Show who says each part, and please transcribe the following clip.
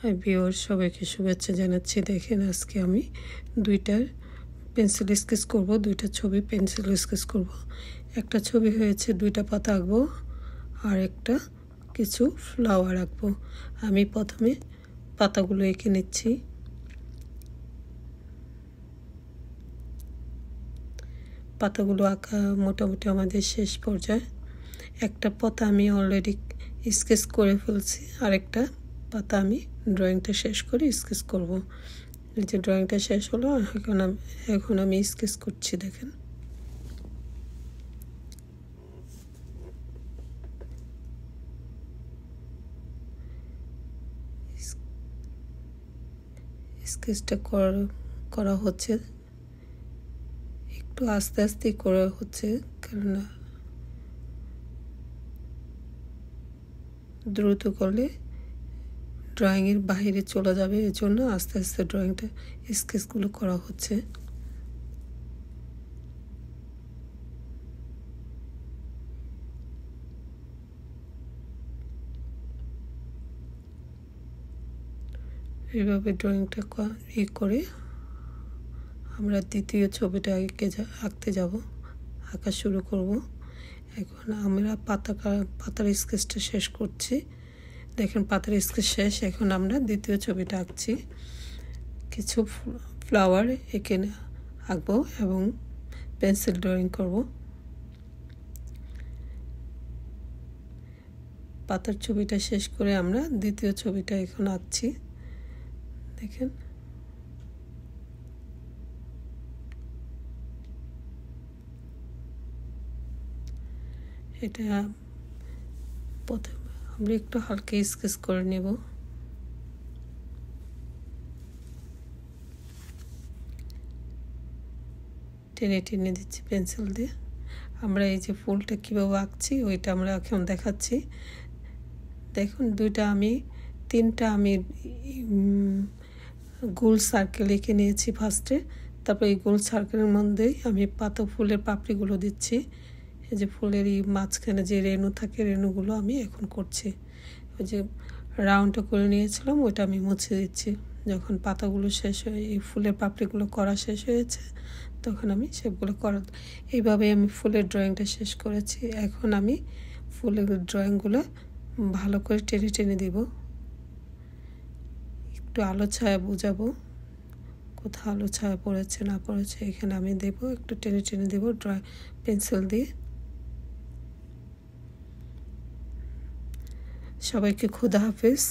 Speaker 1: Hi viewers, সবাইকে শুভেচ্ছা জানাচ্ছি। দেখেন, আজকে আমি দুইটা পেন্সিল স্কেচ করব, দুইটা ছবি পেন্সিল স্কেচ করব। একটা ছবি হয়েছে, দুইটা পাতা আঁকবো, আর একটা কিছু ফ্লাওয়ার আঁকবো। আমি প্রথমে পাতাগুলো এঁকে নিচ্ছি। পাতাগুলো আঁকা মোটামুটি আমাদের শেষ পর্যায়ে। একটা পাতা আমি অলরেডি স্কেচ করে ফেলছি, আরেকটা পাতা আমি ড্রয়িংটা শেষ করে স্কেচ করব। এই যে ড্রয়িংটা শেষ হলো, এখন আমি স্কেচ করছি। দেখেন, স্কেচটা করা হচ্ছে, একটু আস্তে আস্তে করা হচ্ছে, কেননা দ্রুত করলে ড্রয়িংয়ের বাইরে চলে যাবে, এর জন্য আস্তে আস্তে ড্রয়িংটা স্কেচগুলো করা হচ্ছে। এইভাবে ড্রয়িংটা করে আমরা দ্বিতীয় ছবিটা আঁকতে যাব, আঁকা শুরু করব। এখন আমরা পাতার স্কেচটা শেষ করছি। দেখেন, পাতার স্কেচ শেষ। এখন আমরা দ্বিতীয় ছবিটা আঁকছি। কিছু ফ্লাওয়ার এঁকে আঁকবো এবং পেন্সিল ড্রয়িং করব। পাতার ছবিটা শেষ করে আমরা দ্বিতীয় ছবিটা এখন আঁকছি। দেখেন, এটা প্রথমে আমরা একটু হালকা স্কেচ করে নেব। টেনে টেনে দিচ্ছি পেন্সিল দিয়ে। আমরা এই যে ফুলটা কীভাবে আঁকছি ওইটা আমরা এখন দেখাচ্ছি। দেখুন, তিনটা আমি গোল সার্কেল এঁকে নিয়েছি ফার্স্টে। তারপর এই গোল সার্কেলের মধ্যেই আমি ফুলের পাপড়িগুলো দিচ্ছি। এই যে ফুলের এই মাঝখানে যে রেণু থাকে, রেণুগুলো আমি এখন করছি। ওই যে রাউন্ডটা করে নিয়েছিলাম, ওইটা আমি মুছে দিচ্ছি। যখন পাতাগুলো শেষ হয়ে এই ফুলের পাপড়িগুলো করা শেষ হয়েছে, তখন আমি সেগুলো এইভাবে আমি ফুলের ড্রয়িংটা শেষ করেছি। এখন আমি ফুলের ড্রয়িংগুলো ভালো করে টেনে টেনে দিব, একটু আলো ছায়া বোঝাবো, কোথাও আলো ছায়া পড়েছে না পড়েছে এখানে আমি দেবো, একটু টেনে টেনে দেবো পেন্সিল দিয়ে। সবাইকে খোদা হাফেজ।